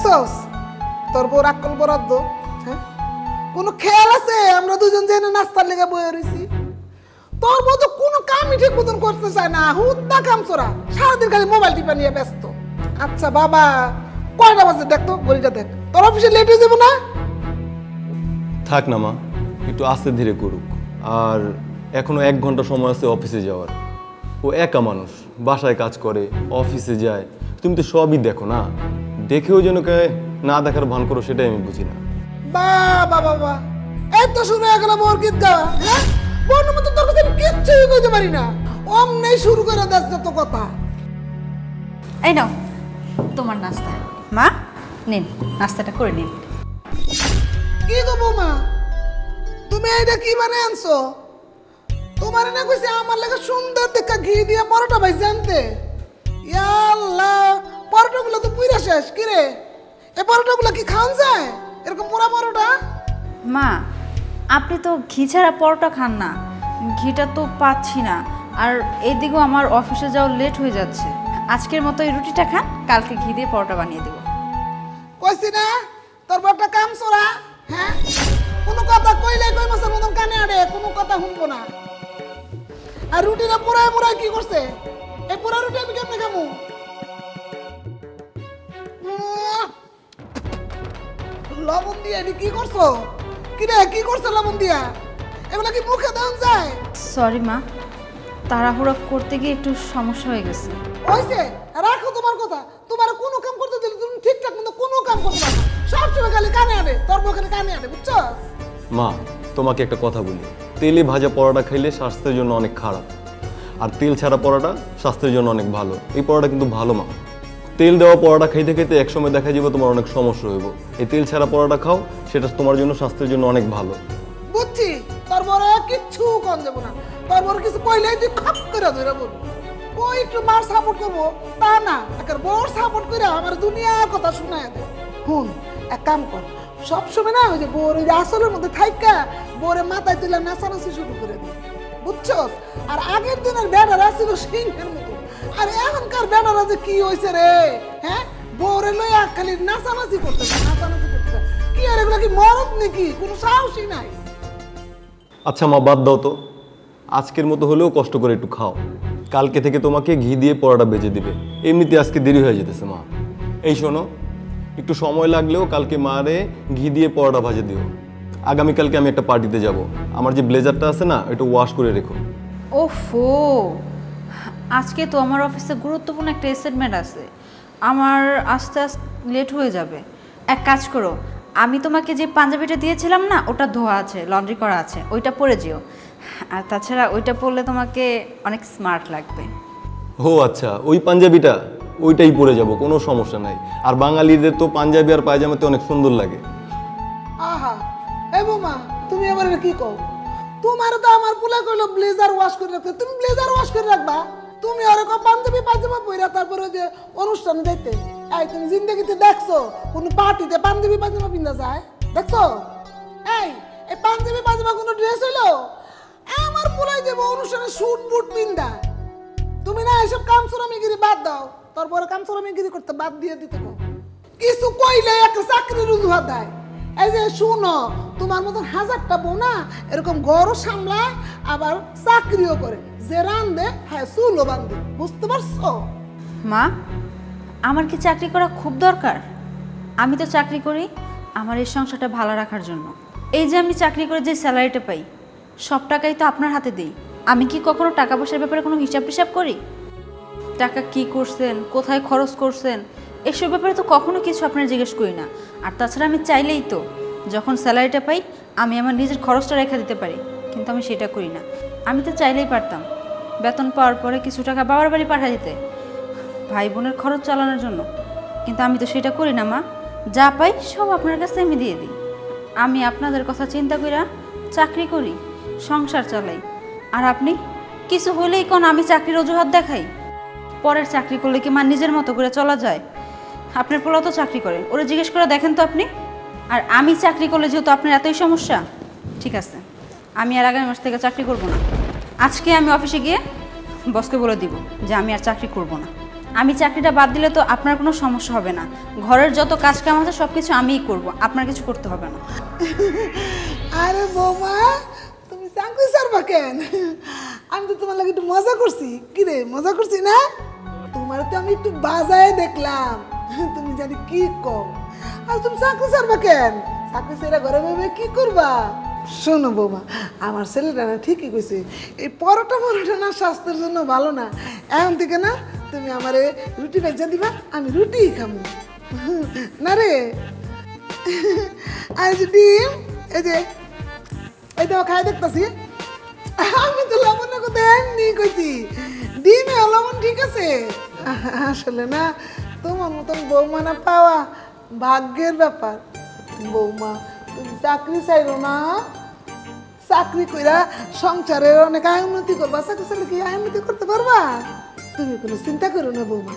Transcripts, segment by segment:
দেখছস তোর বউ রাগ করল বরাদ্দ। হ্যাঁ, কোনো খেয়াল আছে আমরা দুজন জেনে নাস্তার লেগে বয়ে রয়েছি? তোর বউ তো কোনো কামই ঠিক মতন করতে চায় না, হুদ্দা কাম চোরা, সারাদিন খালি মোবাইল টিপা নিয়ে ব্যস্ত। আচ্ছা বাবা, কয়টা বাজে দেখতো, ঘড়িটা দেখ। তোর অফিসে লেট হয়ে যাবো না? থাক না মা, একটু আস্তে ধীরে করুক। আর এখনো 1 ঘন্টা সময় আছে অফিসে যাওয়ার। ও একা মানুষ, বাসায় কাজ করে, অফিসে যায়, তুমি তো সবই দেখো না। দেখেও যেন কে না দেখার ভান করো, সেটাই আমি বুঝি না। বাবা বাবা, এই তো শুরু হয়ে গেল বউর গীত গাওয়া। হ্যাঁ, বউর মতো তোর কাছে কিচ্ছুই কইতে পারি না, অমনেই শুরু করে দেখ যত কথা। এই নাও তোমার নাস্তা। মা নিন, নাস্তাটা করে নিন। কি গো বৌমা, তুমি এইটা কি বানিয়ে আনছো? তোমার না কইছে আমার লাগে সুন্দর দেখা ঘি দিয়া পরোটা ভাই জানতে। ইয়া আল্লাহ, পরোটাগুলো তো পুরা শেষ। কি রে, এই পরোটাগুলো কি খাওয়া যায় এরকম পুরা পরোটা? মা আপনি তো ঘি ছাড়া পরোটা খান না, ঘিটা তো পাচ্ছি না। আর এদিকেও আমার অফিসে যাওয়া লেট হয়ে যাচ্ছে। আজকের মতো এই রুটিটা খান, কালকে ঘি দিয়ে পরোটা বানিয়ে দেবো। কইছি না তোর বড়টা কাম চোরা। হ্যাঁ, কোনো কথা কইলে কই মাসের মতন কানে আড়ে, কোনো কথা শুনবো না। আর রুটিটা পুরাই পুরাই কি করছে? এই পুরা রুটি আমি কেমনে খামু? লবণ দিয়ে এটি কি করছো? কি রে, কি করছো লবণ দিয়া? এগুলা কি মুখে দেন যায়? সরি মা, তাড়াহুড়া করতে গিয়ে একটু সমস্যা হয়ে গেছে। হইছে, রাখো তোমার কথা। তোমার কোনো কাম করতে দিলে তুমি ঠিকঠাক মতো কোনো কাম করতে পারো না, সবসময় খালি কানে আনে, তোর মুখে কানে আনে, বুঝছো? মা তোমাকে একটা কথা বলি, তেলে ভাজা পরোটা খাইলে স্বাস্থ্যের জন্য অনেক খারাপ, আর তেল ছাড়া পরোটা স্বাস্থ্যের জন্য অনেক ভালো। এই পরোটা কিন্তু ভালো মা। তেল দেওয়া পরোটা খাইতে খাইতে একসময় দেখা যাবে তোমার অনেক সমস্যা হইব। এই তেল ছাড়া পরোটা খাও, সেটা তোমার জন্য স্বাস্থ্যের জন্য অনেক ভালো। বুঝছি, তোর বড় কিচ্ছু কম যাবো না। তোর বড় কিছু কইলেই তুই খপ করে ধরে বলবি। কই একটু মার সাপোর্ট করবো তা না, একটা বড় সাপোর্ট করে আমার দুনিয়ার কথা শোনায় দেয়। হুন, এক কাম কর, সবসময় না ওই যে বোর ওই যে আসলের মধ্যে থাইকা বোরে মাথায় তুলে নাচানাচি শুরু করে দিই, বুঝছস? আর আগের দিনের ব্যানারা ছিল সিংহের মতো, আর এখনকার ব্যানারা যে কি হয়েছে রে। হ্যাঁ, বোরে লইয়া খালি নাচানাচি করতেছে, নাচানাচি করতেছে। কি আর এগুলো কি মরদ নাকি? কোনো সাহসই নাই। আচ্ছা মা, বাদ দাও তো, আজকের মতো হলেও কষ্ট করে একটু খাও। কালকে থেকে তোমাকে ঘি দিয়ে পরোটা বেজে দিবে। এমনিতে আজকে দেরি হয়ে যেতেছে মা। এই শোনো, একটু সময় লাগলেও কালকে মারে ঘি দিয়ে পরোটা ভাজে দিও। আগামীকালকে আমি একটা পার্টিতে যাব, আমার যে ব্লেজারটা আছে না, এটা ওয়াশ করে রেখো। ওফো, আজকে তো আমার অফিসে গুরুত্বপূর্ণ একটা অ্যাসাইনমেন্ট আছে, আমার আস্তে আস্তে লেট হয়ে যাবে। এক কাজ করো, আমি তোমাকে যে পাঞ্জাবিটা দিয়েছিলাম না, ওটা ধোয়া আছে, লন্ড্রি করা আছে, ওইটা পরে যেও। আর তাছাড়া ওইটা পরলে তোমাকে অনেক স্মার্ট লাগবে। ও আচ্ছা, ওই পাঞ্জাবিটা, ওইটাই পরে যাব, কোনো সমস্যা নাই। আর বাঙালিদের তো পাঞ্জাবি আর পায়জামাতে অনেক সুন্দর লাগে। আহা, এ বৌমা, তুমি এবার কি কও? তোমার তো আমার পুলা কইলো ব্লেজার ওয়াশ করে রাখতে, তুমি ব্লেজার ওয়াশ করে রাখবা? তুমি ওরকম পাঞ্জাবি পায়জামা পইরা তারপরে যে অনুষ্ঠানে যাইতে, এই তুমি জিন্দেগিতে দেখছো কোন পার্টিতে পাঞ্জাবি পায়জামা পিন্দা যায়? দেখছো? এই এই পাঞ্জাবি পায়জামা কোনো ড্রেস হইলো? আমার পুলাই দেব অনুষ্ঠানে স্যুট বুট পিন্দা। তুমি না এসব কামচুরামিগিরি বাদ দাও, তারপরে কামচুরামিগিরি করতে বাদ দিয়ে দিতে কও। কিছু কইলে একটা চাকরির অজুহাত দেয়। এই যে শুনো, তোমার মতন হাজারটা বউ না এরকম ঘরও সামলায়, আবার চাকরিও করে। যে রান্ধে হ্যাঁ চুলও বান্ধে, বুঝতে পারছো? মা, আমার কি চাকরি করা খুব দরকার? আমি তো চাকরি করি আমার এই সংসারটা ভালো রাখার জন্য। এই যে আমি চাকরি করে যে স্যালারিটা পাই, সব টাকাই তো আপনার হাতে দিই। আমি কি কখনো টাকা পয়সার ব্যাপারে কোনো হিসাব টিসাব করি? টাকা কি করছেন, কোথায় খরচ করছেন, এসব ব্যাপারে তো কখনো কিছু আপনার জিজ্ঞেস করি না। আর তাছাড়া আমি চাইলেই তো যখন স্যালারিটা পাই আমি আমার নিজের খরচটা রেখে দিতে পারি, কিন্তু আমি সেটা করি না। আমি তো চাইলেই পারতাম বেতন পাওয়ার পরে কিছু টাকা বাবার বাড়ি পাঠিয়ে দিতে, ভাই বোনের খরচ চালানোর জন্য, কিন্তু আমি তো সেটা করি না মা। যা পাই সব আপনার কাছে আমি দিয়ে দিই। আমি আপনাদের কথা চিন্তা কইরা চাকরি করি, সংসার চালাই, আর আপনি কিছু হলেই কোন আমি চাকরির অজুহাত দেখাই? পরের চাকরি করলে কি মা নিজের মতো করে চলা যায়? আপনার পোলা তো চাকরি করে, ওরা জিজ্ঞেস করে দেখেন তো আপনি। আর আমি চাকরি করলে যেহেতু আপনার এতই সমস্যা, ঠিক আছে আমি আর আগামী মাস থেকে চাকরি করব না। আজকে আমি অফিসে গিয়ে বসকে বলে দিব যে আমি আর চাকরি করব না। আমি চাকরিটা বাদ দিলে তো আপনার কোনো সমস্যা হবে না। ঘরের যত কাজ কাম আছে সব কিছু আমিই করব, আপনার কিছু করতে হবে না। আরে বৌমা, তুমি চাকরি ছাড়বা কেন? আমি তো তোমার লাগে একটু মজা করছি। কি রে, মজা করছি না? তোমার তো আমি একটু বাজায় দেখলাম, তুমি জানি কি কম। আর তুমি চাকরি ছাড়বা কেন? চাকরি ছেড়ে ঘরে ভেবে কি করবা? শোনো বৌমা, আমার ছেলেটা না ঠিকই কইছে, এই পরোটা না স্বাস্থ্যের জন্য ভালো না। এখন থেকে না তুমি আমারে রুটি ভেজা দিবা, আমি রুটি খাবো না রে। আর যে ডিম, এই যে এইটাও খাই দেখতেছি। আমি তো লবণের কথা এমনি কইছি, ডিমে লবণ ঠিক আছে। আসলে না তোমার মতন বৌমা না পাওয়া ভাগ্যের ব্যাপার। বৌমা তুমি চাকরি চাইরো না, চাকরি কইরা সংসারের অনেক আয় উন্নতি করবা। চাকরি চাইলে কি আয় উন্নতি করতে পারবা? তুমি কোনো চিন্তা করো না বৌমা,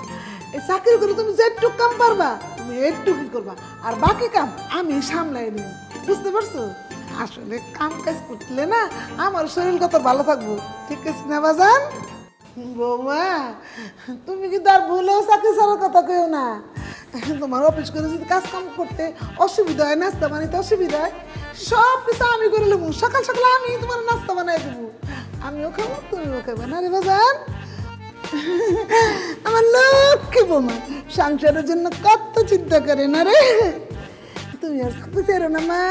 এই চাকরি করে তুমি যেটুক কাম পারবা তুমি এইটুকুই করবা, আর বাকি কাম আমি সামলাই নিব। বুঝতে পারছো? আসলে কাম কাজ করলে না আমার শরীর কত ভালো থাকবো। ঠিক আছে না বাজান? বৌমা তুমি কিন্তু আর ভুলেও চাকরি ছাড়ার কথা কেউ না। তোমার অফিস করে যদি কাজ কাম করতে অসুবিধা হয়, নাস্তা বানাইতে অসুবিধা হয়, সব কিছু আমি করে নেবো। সকাল সকাল আমি তোমার নাস্তা বানাই দেবো, আমিও খাবো তুমিও খাবে না রে বাজান। আমার লক্ষ্মী বৌমা সংসারের জন্য কত চিন্তা করে না রে। তুমি আর চাকরি চাইরো না মা,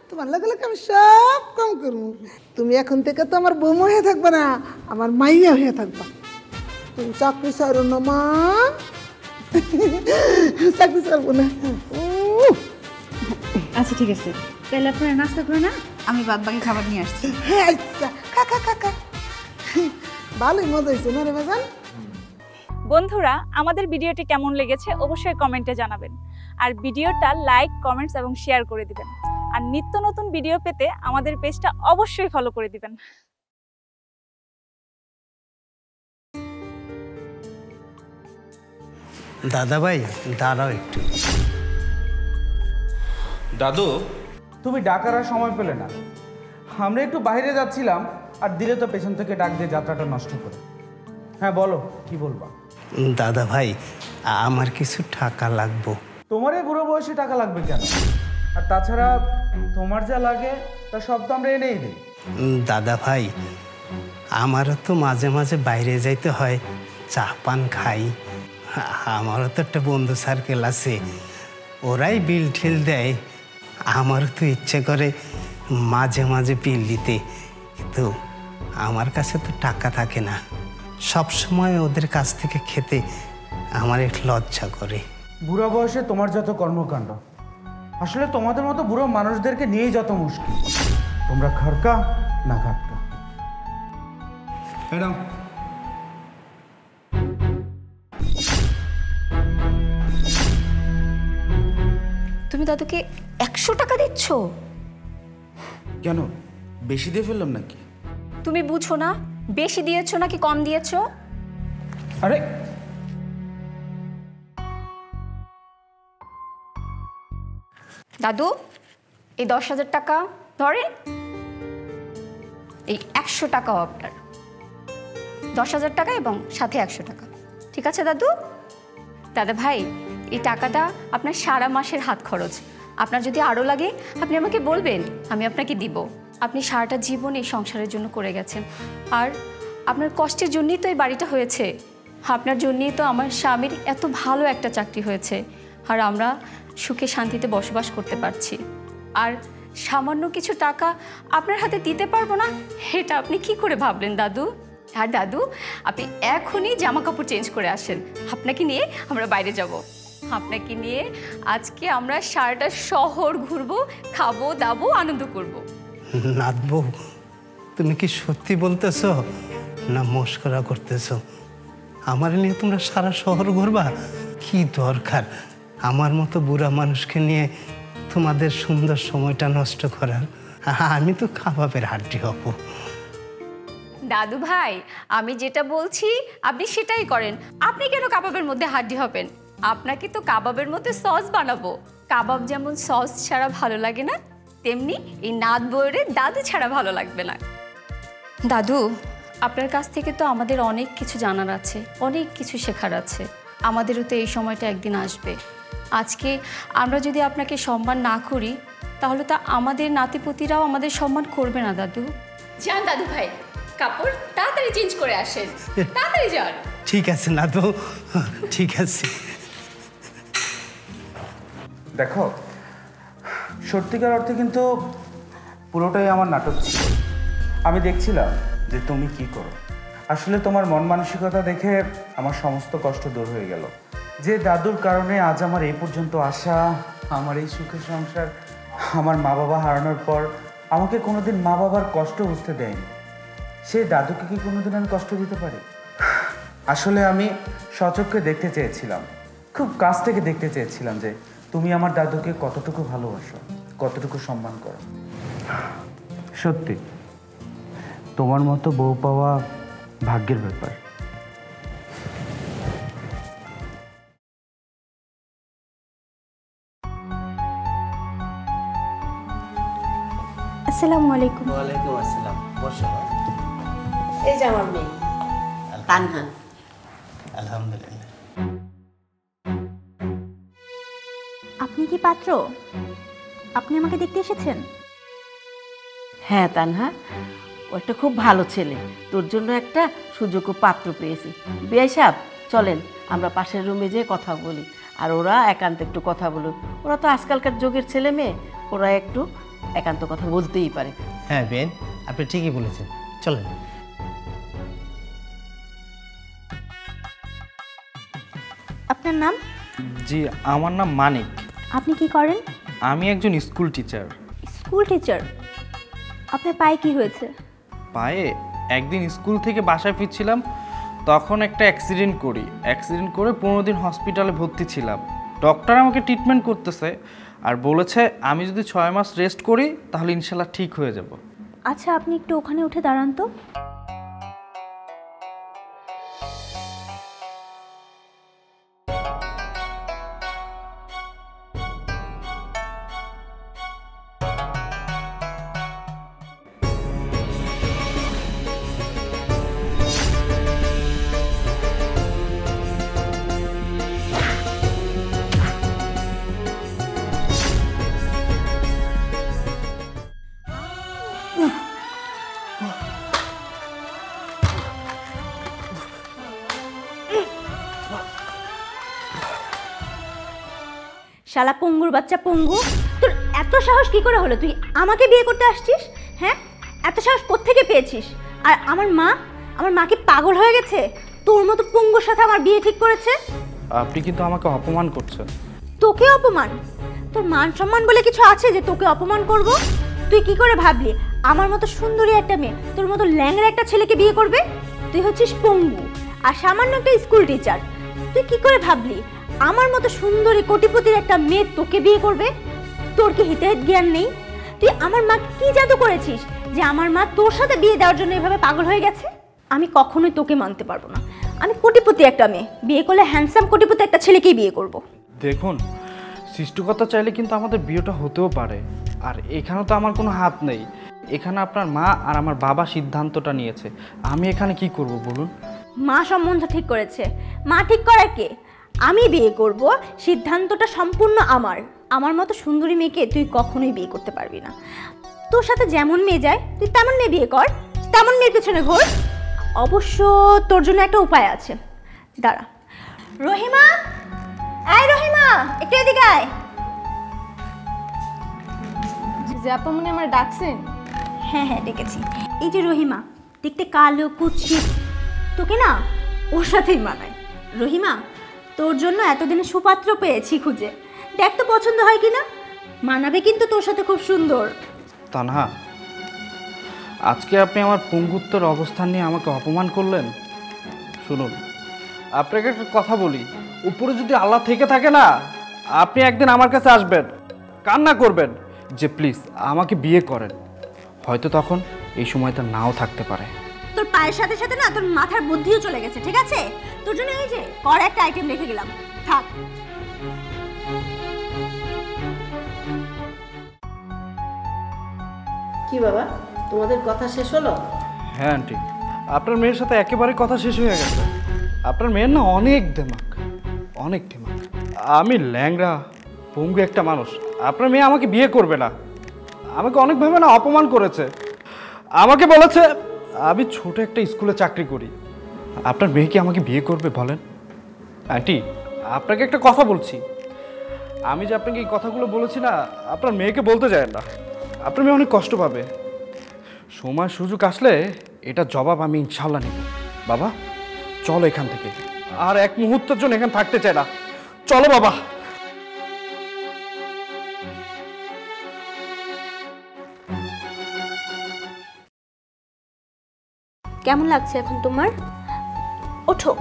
তোমার লগে লগে আমি সব কাম করবো। তুমি এখন থেকে তো আমার বৌমা হয়ে থাকবে না, আমার মাইয়া হয়ে থাকবা। তুমি চাকরি চাইরো না মা, চাকরি ছাড়বো না। আচ্ছা ঠিক আছে, তাহলে আপনারা নাস্তা করে না, আমি বাদ বাকি খাবার নিয়ে আসছি। হ্যাঁ আচ্ছা, কাকা কাকা ভালোই মজা হয়েছে না রে বাজান। বন্ধুরা, আমাদের ভিডিওটি কেমন লেগেছে অবশ্যই কমেন্টে জানাবেন, আর ভিডিওটা লাইক, কমেন্টস এবং শেয়ার করে দিবেন। আর নিত্য নতুন ভিডিও পেতে আমাদের পেজটা অবশ্যই ফলো করে দিবেন। দাদা ভাই দাঁড়াও একটু। দাদু, তুমি ডাকার আর সময় পেলে না। আমরা একটু বাইরে যাচ্ছিলাম আর দিলে তো পেছন থেকে ডাক দিয়ে যাত্রাটা নষ্ট করে। হ্যাঁ বলো, কি বলবা? দাদা ভাই আমার কিছু টাকা লাগবো। তোমার এই বুড়ো বয়সে টাকা লাগবে কেন? আর তাছাড়া তোমার যা লাগে তা সব তো আমরা এনেই দিই। দাদা ভাই আমারও তো মাঝে মাঝে বাইরে যাইতে হয়, চা পান খাই। আমারও তো একটা বন্ধু সার্কেল আছে, ওরাই বিল ঠিল দেয়। আমারও তো ইচ্ছে করে মাঝে মাঝে বিল দিতে, কিন্তু আমার কাছে তো টাকা থাকে না। সব সময় ওদের কাছ থেকে খেতে আমার একটু লজ্জা করে। বুড়ো বয়সে তোমার যত কর্মকাণ্ড, আসলে তোমাদের মতো বুড়ো মানুষদেরকে নিয়েই যত মুশকিল। তোমরা খারকা না খাটকা। ম্যাডাম, তুমি দাদুকে 100 টাকা দিচ্ছ? কেন বেশি দিয়ে ফেললাম নাকি? তুমি বুঝো না বেশি দিয়েছো নাকি কম দিয়েছো? আরে দাদু, এই 10,000 টাকা ধরেন, এই 100 টাকাও আপনার। 10,000 টাকা এবং সাথে 100 টাকা, ঠিক আছে দাদু? দাদা ভাই, এই টাকাটা আপনার সারা মাসের হাত খরচ। আপনার যদি আরও লাগে আপনি আমাকে বলবেন, আমি আপনাকে দিব। আপনি সারাটা জীবন এই সংসারের জন্য করে গেছেন, আর আপনার কষ্টের জন্যই তো এই বাড়িটা হয়েছে। আপনার জন্যই তো আমার স্বামীর এত ভালো একটা চাকরি হয়েছে, আর আমরা সুখে শান্তিতে বসবাস করতে পারছি। আর সামান্য কিছু টাকা আপনার হাতে দিতে পারবো না, এটা আপনি কি করে ভাবলেন দাদু? আর দাদু, আপনি এখনই জামা কাপড় চেঞ্জ করে আসেন, আপনাকে নিয়ে আমরা বাইরে যাব। আপনাকে নিয়ে আজকে আমরা সারাটা শহর ঘুরবো, খাবো দাবো, আনন্দ করব। নাথবু, তুমি কি সত্যি বলতেছো না মস্করা করতেছো? আমার নিয়ে তোমরা সারা শহর ঘুরবা? কি দরকার আমার মতো বুড়া মানুষকে নিয়ে তোমাদের সুন্দর সময়টা নষ্ট করার? আমি তো কাবাবের হাড্ডি হব। দাদু ভাই, আমি যেটা বলছি আপনি সেটাই করেন। আপনি কেন কাবাবের মধ্যে হাড্ডি হবেন? আপনাকে তো কাবাবের মধ্যে সস বানাবো। কাবাব যেমন সস ছাড়া ভালো লাগে না, তেমনি এই নাত বইরে দাদু ছাড়া ভালো লাগবে না। দাদু, আপনার কাছ থেকে তো আমাদের অনেক কিছু জানার আছে, অনেক কিছু শেখার আছে। আমাদেরও তো এই সময়টা একদিন আসবে। আজকে আমরা যদি আপনাকে সম্মান না করি তাহলে তো আমাদের নাতিপুতিরাও আমাদের সম্মান করবে না দাদু। যান দাদু ভাই, কাপড় তাড়াতাড়ি চেঞ্জ করে আসেন, তাড়াতাড়ি যান। ঠিক আছে নাদু, ঠিক আছে। দেখো, সত্যিকার অর্থে কিন্তু পুরোটাই আমার নাটক ছিল। আমি দেখছিলাম যে তুমি কি করো। আসলে তোমার মন মানসিকতা দেখে আমার সমস্ত কষ্ট দূর হয়ে গেল। যে দাদুর কারণে আজ আমার এই পর্যন্ত আসা, আমার এই সুখের সংসার, আমার মা বাবা হারানোর পর আমাকে কোনোদিন মা বাবার কষ্ট বুঝতে দেয়নি, সেই দাদুকে কি কোনোদিন আমি কষ্ট দিতে পারি? আসলে আমি সচক্ষে দেখতে চেয়েছিলাম, খুব কাছ থেকে দেখতে চেয়েছিলাম যে তুমি আমার দাদুকে কতটুকু ভালোবাসো, কতটুকু সম্মান করো। সত্যি তোমার মতো বউ পাওয়া ভাগ্যের ব্যাপার। আসসালামু আলাইকুম। ওয়ালাইকুম আসসালাম। বসো। এই যে আমার মেয়ে তানহা। আলহামদুলিল্লাহ। আপনি কি পাত্র? আপনি আমাকে দেখতে এসেছেন? হ্যাঁ তানহা, ও একটা খুব ভালো ছেলে, তোর জন্য একটা সুযোগ্য পাত্র পেয়েছি। বিআই সাহেব, চলেন আমরা পাশের রুমে যেয়ে কথা বলি, আর ওরা একান্ত একটু কথা বলুক। ওরা তো আজকালকার যুগের ছেলে মেয়ে, ওরা একটু একান্ত কথা বলতেই পারে। হ্যাঁ বেন, আপনি ঠিকই বলেছেন, চলেন। আপনার নাম? জি, আমার নাম মানিক। আপনি কি করেন? আমি একজন স্কুল টিচার। School teacher? আপনার পায়ে কি হয়েছে? পায়ে একদিন স্কুল থেকে বাসায় ফিরছিলাম, তখন একটা অ্যাক্সিডেন্ট করি। অ্যাক্সিডেন্ট করে 15 দিন হসপিটালে ভর্তি ছিলাম। ডক্টর আমাকে ট্রিটমেন্ট করতেছে আর বলেছে আমি যদি 6 মাস রেস্ট করি তাহলে ইনশাল্লাহ ঠিক হয়ে যাব। আচ্ছা, আপনি একটু ওখানে উঠে দাঁড়ান তো। শালা পঙ্গুর বাচ্চা পঙ্গু, তোর এত সাহস কি করে হলো? তুই আমাকে বিয়ে করতে আসছিস? হ্যাঁ, এত সাহস কোত্থেকে পেয়েছিস? আর আমার মা কি পাগল হয়ে গেছে? তোর মতো পঙ্গুর সাথে আমার বিয়ে ঠিক করেছে? আপনি কিন্তু আমাকে অপমান করছেন। তোকে অপমান? তোর মান সম্মান বলে কিছু আছে যে তোকে অপমান করব? তুই কি করে ভাবলি আমার মতো সুন্দরী একটা মেয়ে তোর মতো ল্যাংড়া একটা ছেলেকে বিয়ে করবে? তুই হচ্ছিস পঙ্গু আর সামান্য একটা স্কুল টিচার। তুই কি করে ভাবলি আমার মতো সুন্দরী কোটিপতির একটা মেয়ে তোকে বিয়ে করবে? তোর কি হিতাহিত জ্ঞান নেই? তুই আমার মা কি জাদু করেছিস যে আমার মা তোর সাথে বিয়ে দেওয়ার জন্য এভাবে পাগল হয়ে গেছে? আমি কখনোই তোকে মানতে পারবো না। আমি কোটিপতি একটা মেয়ে, বিয়ে করলে হ্যান্ডসাম কোটিপতি একটা ছেলেকেই বিয়ে করব। দেখুন, সৃষ্টিকর্তা চাইলে কিন্তু আমাদের বিয়েটা হতেও পারে, আর এখানে তো আমার কোনো হাত নেই। এখানে আপনার মা আর আমার বাবা সিদ্ধান্তটা নিয়েছে, আমি এখানে কি করব বলুন? মা সম্বন্ধ ঠিক করেছে। মা ঠিক করার কে? আমি বিয়ে করব, সিদ্ধান্তটা সম্পূর্ণ আমার। আমার মতো সুন্দরী মেয়েকে তুই কখনোই বিয়ে করতে পারবি না। তোর সাথে যেমন মেয়ে যায় তুই তেমন মেয়ে বিয়ে কর, তেমন মেয়ের পেছনে ঘোর। অবশ্য তোর জন্য একটা উপায় আছে, দাঁড়া। রহিমা, আয় রহিমা, একটু এদিকে আয়। যে আপা মনে আমার ডাকছেন? হ্যাঁ হ্যাঁ ডেকেছি। এই যে রহিমা, দেখতে কালো কুৎসিত, তোকে না ওর সাথেই মানায়। রহিমা, তোর জন্য এতদিনে সুপাত্র পেয়েছি খুঁজে, দেখ তো পছন্দ হয় কিনা। মানাবে কিন্তু তোর সাথে খুব সুন্দর। তানহা, আজকে আপনি আমার পঙ্গুত্বের অবস্থান নিয়ে আমাকে অপমান করলেন। শুনুন, আপনাকে একটা কথা বলি, উপরে যদি আল্লাহ থেকে থাকে না, আপনি একদিন আমার কাছে আসবেন, কান্না করবেন যে প্লিজ আমাকে বিয়ে করেন। হয়তো তখন এই সময়টা নাও থাকতে পারে। তোর পায়ের সাথে সাথে না তোর মাথার বুদ্ধিও চলে গেছে, ঠিক আছে? তোর জন্য এই যে কর একটা আইটেম রেখে গেলাম, থাক। কি বাবা, তোমাদের কথা শেষ হলো? হ্যাঁ আন্টি, আপনার মেয়ের সাথে একেবারে কথা শেষ হয়ে গেছে। আপনার মেয়ের না অনেক দেমাক। অনেক ডিমান্ড। আমি ল্যাংড়া পঙ্গু একটা মানুষ, আপনার মেয়ে আমাকে বিয়ে করবে না। আমাকে অনেকভাবে না অপমান করেছে। আমাকে বলেছে আমি ছোট একটা স্কুলে চাকরি করি। আপনার মেয়ে কি আমাকে বিয়ে করবে বলেন? আন্টি, আপনাকে একটা কথা বলছি, আমি যে আপনাকে এই কথাগুলো বলেছি না, আপনার মেয়েকে বলতে যায় না। আপনার মেয়ে অনেক কষ্ট পাবে। সময় সুযোগ আসলে এটা জবাব আমি ইনশাল্লাহ নেব। বাবা চলো এখান থেকে, আর এক মুহূর্তের জন্য এখানে থাকতে চাই না। চলো বাবা। কেমন লাগছে এখন তোমার? ওঠো,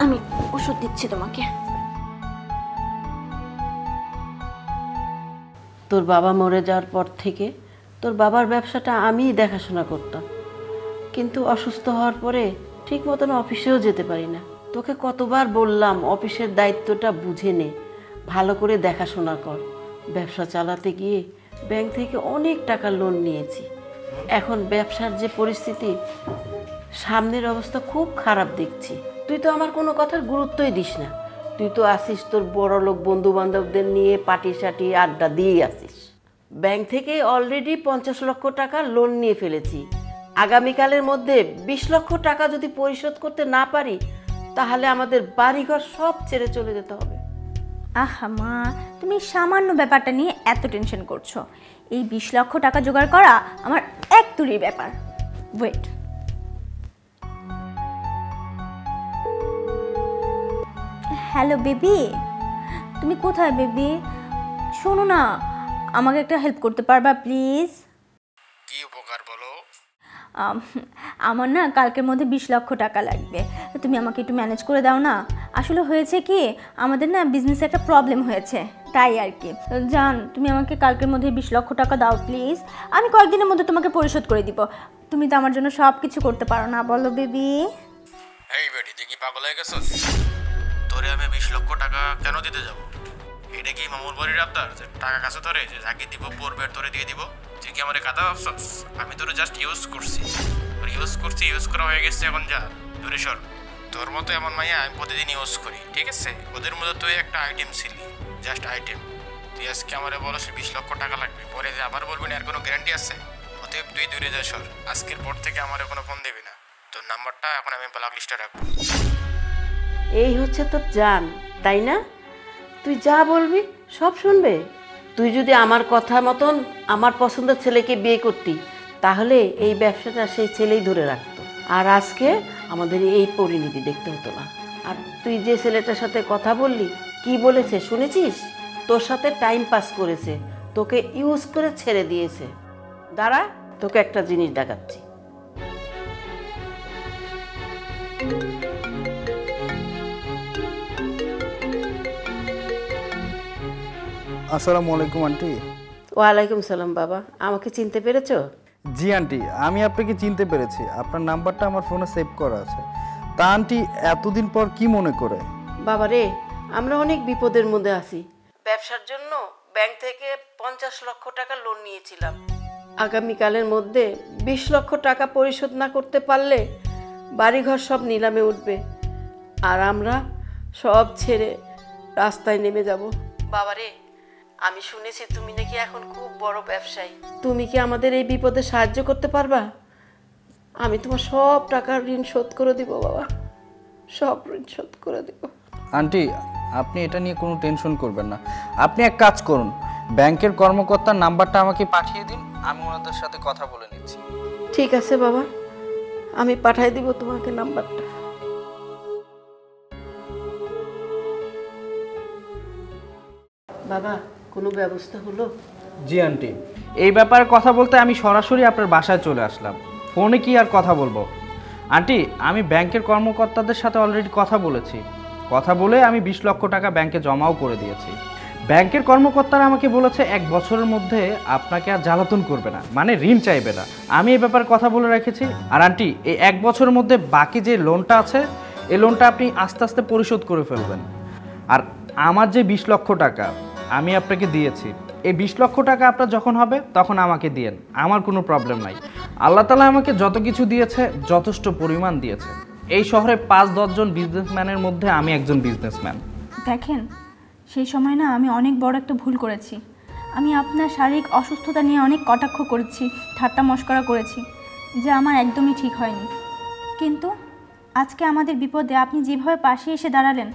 আমি ওষুধ দিচ্ছি তোমাকে। তোর বাবা মরে যাওয়ার পর থেকে তোর বাবার ব্যবসাটা আমিই দেখাশোনা করতাম, কিন্তু অসুস্থ হওয়ার পরে ঠিক মতন অফিসেও যেতে পারি না। তোকে কতবার বললাম অফিসের দায়িত্বটা বুঝে নে, ভালো করে দেখাশোনা কর। ব্যবসা চালাতে গিয়ে ব্যাংক থেকে অনেক টাকা লোন নিয়েছি। এখন ব্যবসার যে পরিস্থিতি, সামনের অবস্থা খুব খারাপ দেখছি। তুই তো আমার কোনো কথার গুরুত্বই দিস না। তুই তো আসিস তোর বড় লোক বন্ধু বান্ধবদের নিয়ে পার্টি সাটি আড্ডা দিয়েই আসিস। ব্যাংক থেকে অলরেডি 50 লক্ষ টাকা লোন নিয়ে ফেলেছি। আগামীকালের মধ্যে 20 লক্ষ টাকা যদি পরিশোধ করতে না পারি, তাহলে আমাদের বাড়িঘর সব ছেড়ে চলে যেতে হবে। আহা মা, তুমি সামান্য ব্যাপারটা নিয়ে এত টেনশন করছো। এই 20 লক্ষ টাকা জোগাড় করা আমার এক তুরির ব্যাপার। ওয়েট, হ্যালো বেবি, তুমি কোথায় বেবি? শোনো না, আমাকে একটা হেল্প করতে পারবা প্লিজ? কি উপকার বলো? আমার না কালকের মধ্যে 20 লক্ষ টাকা লাগবে, তুমি আমাকে একটু ম্যানেজ করে দাও না। আসলে হয়েছে কি, আমাদের না বিজনেসে একটা প্রবলেম হয়েছে, তাই আর কি। জান, তুমি আমাকে কালকের মধ্যে 20 লক্ষ টাকা দাও প্লিজ। আমি কয়েকদিনের মধ্যে তোমাকে পরিশোধ করে দিব। তুমি তো আমার জন্য সব কিছু করতে পারো না, বলো বেবি? এই বেটি, তুই কি পাগল হয়ে গেছিস? তোরে আমি 20 লক্ষ টাকা কেন দিতে যাব? এটা কি মামুর বাড়ির আবদার যে টাকা কাছে ধরে যে যাকে দিব পড়বে আর তোরে দিয়ে দিব? তুই কি আমারে কাদা ভাবছস? আমি তোরে জাস্ট ইউজ করছি, ইউজ করা হয়ে গেছে। এখন যা দূরে সর। তোর মতো এমন মাইয়া আমি প্রতিদিন ইউজ করি, ঠিক আছে? ওদের মধ্যে তুই একটা আইটেম ছিলি, জাস্ট আইটেম। তুই আজকে আমারে বলস 20 লক্ষ টাকা লাগবে, পরে যে আবার বলবি না, আর কোনো গ্যারান্টি আছে? অতএব তুই দূরে যা, সর। আজকের পর থেকে আমারে কোনো ফোন দিবি না। তোর নাম্বারটা এখন আমি ব্লক লিস্টে রাখবো। এই হচ্ছে তোর জান, তাই না? তুই যা বলবি সব শুনবে। তুই যদি আমার কথা মতন আমার পছন্দের ছেলেকে বিয়ে করতি, তাহলে এই ব্যবসাটা সেই ছেলেই ধরে রাখতো, আর আজকে আমাদের এই পরিণতি দেখতে হতো না। আর তুই যে ছেলেটার সাথে কথা বললি, কি বলেছে শুনেছিস? তোর সাথে টাইম পাস করেছে, তোকে ইউজ করে ছেড়ে দিয়েছে। দাঁড়া, তোকে একটা জিনিস দেখাচ্ছি। আসসালামু আলাইকুম আন্টি। ওয়ালাইকুম সালাম বাবা, আমাকে চিনতে পেরেছো? জি আন্টি, আমি আপনাকে চিনতে পেরেছি। আপনার নাম্বারটা আমার ফোনে সেভ করা আছে। তা আন্টি, এতদিন পর কি মনে করে? বাবা রে, আমরা অনেক বিপদের মধ্যে আছি। ব্যবসার জন্য ব্যাংক থেকে 50 লক্ষ টাকা লোন নিয়েছিলাম। আগামীকালের মধ্যে 20 লক্ষ টাকা পরিশোধ না করতে পারলে বাড়িঘর সব নিলামে উঠবে, আর আমরা সব ছেড়ে রাস্তায় নেমে যাব। বাবা রে, আমি শুনেছি তুমি নাকি এখন খুব বড় ব্যবসায়ী। তুমি কি আমাদের এই বিপদে সাহায্য করতে পারবা? আমি তোমার সব টাকার ঋণ শোধ করে দিব বাবা, সব ঋণ শোধ করে দিব। আন্টি, আপনি এটা নিয়ে কোনো টেনশন করবেন না। আপনি এক কাজ করুন, ব্যাংকের কর্মকর্তার নাম্বারটা আমাকে পাঠিয়ে দিন, আমি ওনাদের সাথে কথা বলে নিচ্ছি। ঠিক আছে বাবা, আমি পাঠিয়ে দিব তোমাকে নাম্বারটা। বাবা, কোনো ব্যবস্থা হলো? জি আন্টি, এই ব্যাপারে কথা বলতে আমি সরাসরি আপনার বাসায় চলে আসলাম। ফোনে কি আর কথা বলবো? আন্টি, আমি ব্যাংকের কর্মকর্তাদের সাথে অলরেডি কথা বলেছি। কথা বলে আমি 20 লক্ষ টাকা ব্যাংকে জমাও করে দিয়েছি। ব্যাংকের কর্মকর্তারা আমাকে বলেছে 1 বছরের মধ্যে আপনাকে আর জ্বালাতন করবে না, মানে ঋণ চাইবে না। আমি এই ব্যাপারে কথা বলে রেখেছি। আর আন্টি, এই 1 বছরের মধ্যে বাকি যে লোনটা আছে, এই লোনটা আপনি আস্তে আস্তে পরিশোধ করে ফেলবেন। আর আমার যে 20 লক্ষ টাকা আমি আপনাকে দিয়েছি, এই 20 লক্ষ টাকা আপনার যখন হবে তখন আমাকে দিয়েন, আমার কোনো প্রবলেম নাই। আল্লাহ তাআলা আমাকে যত কিছু দিয়েছে যথেষ্ট পরিমাণ দিয়েছে। এই শহরে 5-10 জন বিজনেসম্যানের মধ্যে আমি একজন বিজনেসম্যান। দেখেন, সেই সময় না আমি অনেক বড় একটা ভুল করেছি। আমি আপনার শারীরিক অসুস্থতা নিয়ে অনেক কটাক্ষ করেছি, ঠাট্টা মশকরা করেছি, যা আমার একদমই ঠিক হয়নি। কিন্তু আজকে আমাদের বিপদে আপনি যেভাবে পাশে এসে দাঁড়ালেন,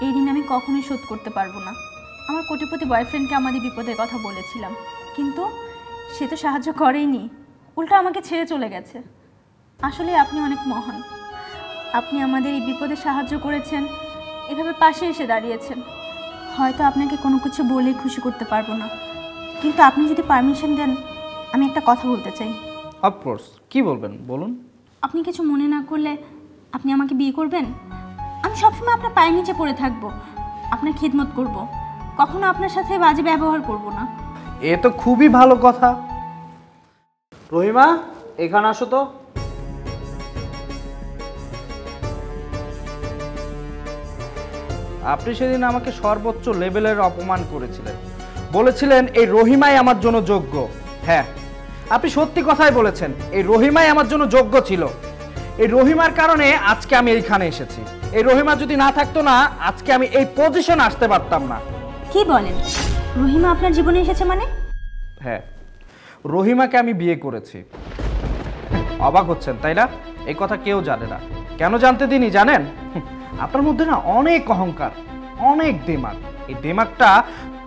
এই ঋণ আমি কখনোই শোধ করতে পারবো না। আমার কোটিপতি বয়ফ্রেন্ডকে আমাদের বিপদের কথা বলেছিলাম, কিন্তু সে তো সাহায্য করেইনি, উল্টা আমাকে ছেড়ে চলে গেছে। আসলে আপনি অনেক মহান। আপনি আমাদের এই বিপদে সাহায্য করেছেন, এভাবে পাশে এসে দাঁড়িয়েছেন। হয়তো আপনাকে কোনো কিছু বলে খুশি করতে পারবো না, কিন্তু আপনি যদি পারমিশন দেন আমি একটা কথা বলতে চাই। অফকোর্স, কি বলবেন বলুন। আপনি কিছু মনে না করলে আপনি আমাকে বিয়ে করবেন? আমি সবসময় আপনার পায়ের নিচে পড়ে থাকবো, আপনার খিদমত করব, কখনো আপনার সাথে বাজে ব্যবহার করব না। এ তো খুবই ভালো কথা। রহিমা, এখানে আসো তো। আপনি সেদিন আমাকে সর্বোচ্চ লেভেলের অপমান করেছিলেন, বলেছিলেন এই রহিমাই আমার জন্য যোগ্য। হ্যাঁ, আপনি সত্যি কথাই বলেছেন, এই রহিমাই আমার জন্য যোগ্য ছিল। এই রহিমার কারণে আজকে আমি এইখানে এসেছি। এই রহিমা যদি না থাকতো না, আজকে আমি এই পজিশনে আসতে পারতাম না। কি বলেন? রহিমা আপনার জীবনে এসেছে মানে? হ্যাঁ, রহিমাকে আমি বিয়ে করেছি। অবাক হচ্ছেন তাই না? এই কথা কেউ জানে না। কেন জানতে দিনই জানেন? আপনার মধ্যে না অনেক অহংকার, অনেক দেমাগ। এই দেমাগটা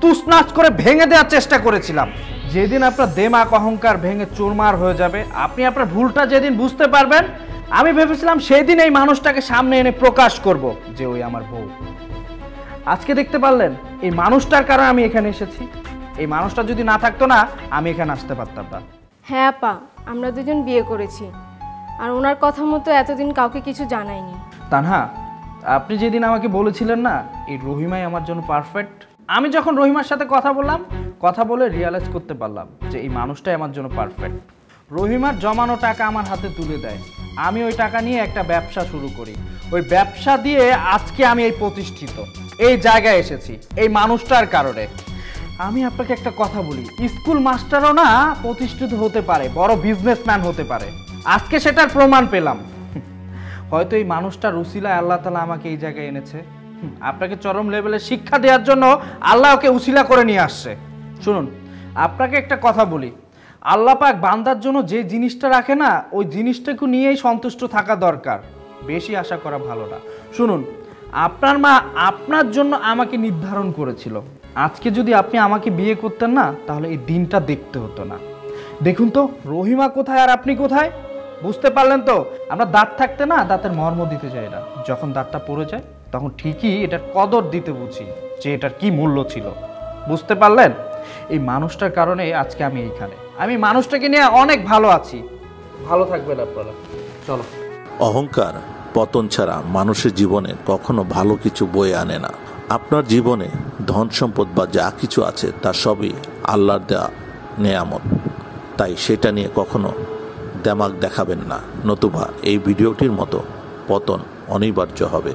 তুসনাচ করে ভেঙে দেওয়ার চেষ্টা করেছিলাম। যেদিন আপনার দেমাগ অহংকার ভেঙে চুরমার হয়ে যাবে, আপনি আপনার ভুলটা যেদিন বুঝতে পারবেন, আমি ভেবেছিলাম সেই দিন এই মানুষটাকে সামনে এনে প্রকাশ করব যে ওই আমার বউ। আজকে দেখতে পারলেন, এই মানুষটার কারণে আমি এখানে এসেছি। এই মানুষটা যদি না থাকতো না, আমি এখানে আসতে পারতাম না। হ্যাঁ আপা, আমরা দুজন বিয়ে করেছি, আর ওনার কথা মতো এতদিন কাউকে কিছু জানাইনি। তানহা, আপনি যেদিন আমাকে বলেছিলেন না এই রহিমাই আমার জন্য পারফেক্ট, আমি যখন রহিমার সাথে কথা বললাম, কথা বলে রিয়ালাইজ করতে পারলাম যে এই মানুষটাই আমার জন্য পারফেক্ট। রহিমার জমানো টাকা আমার হাতে তুলে দেয়, আমি ওই টাকা নিয়ে একটা ব্যবসা শুরু করি। ওই ব্যবসা দিয়ে আজকে আমি এই প্রতিষ্ঠিত, এই জায়গায় এসেছি এই মানুষটার কারণে। আমি আপনাকে একটা কথা বলি, স্কুল মাস্টারও না প্রতিষ্ঠিত হতে পারে, বড় বিজনেসম্যান হতে পারে। আজকে সেটার প্রমাণ পেলাম। হয়তো এই মানুষটার উসিলায় আল্লাহ তাআলা আমাকে এই জায়গায় এনেছে। আপনাকে চরম লেভেলে শিক্ষা দেওয়ার জন্য আল্লাহ ওকে উসিলা করে নিয়ে আসছে। শুনুন, আপনাকে একটা কথা বলি, আল্লাহ পাক বান্দার জন্য যে জিনিসটা রাখে না, ওই জিনিসটাকে নিয়েই সন্তুষ্ট থাকা দরকার, বেশি আশা করা ভালো না। শুনুন, আপনার মা আপনার জন্য আমাকে নির্ধারণ করেছিল। আজকে যদি আপনি আমাকে বিয়ে করতেন না, তাহলে এই দিনটা দেখতে হতো না। দেখুন তো রহিমা কোথায় আর আপনি কোথায়, বুঝতে পারলেন তো? আমরা দাঁত থাকতে না দাঁতের মর্ম দিতে চাই না, যখন দাঁতটা পড়ে যায় তখন ঠিকই এটার কদর দিতে বুঝি যে এটার কি মূল্য ছিল। বুঝতে পারলেন? এই মানুষটার কারণে আজকে আমি এইখানে। আমি মানুষটাকে নিয়ে অনেক ভালো আছি। ভালো থাকবেন আপনারা। চলো। অহংকার পতন ছাড়া মানুষের জীবনে কখনো ভালো কিছু বয়ে আনে না। আপনার জীবনে ধন সম্পদ বা যা কিছু আছে তা সবই আল্লাহর দেয়া নেয়ামত, তাই সেটা নিয়ে কখনো দেমাগ দেখাবেন না, নতুবা এই ভিডিওটির মতো পতন অনিবার্য হবে।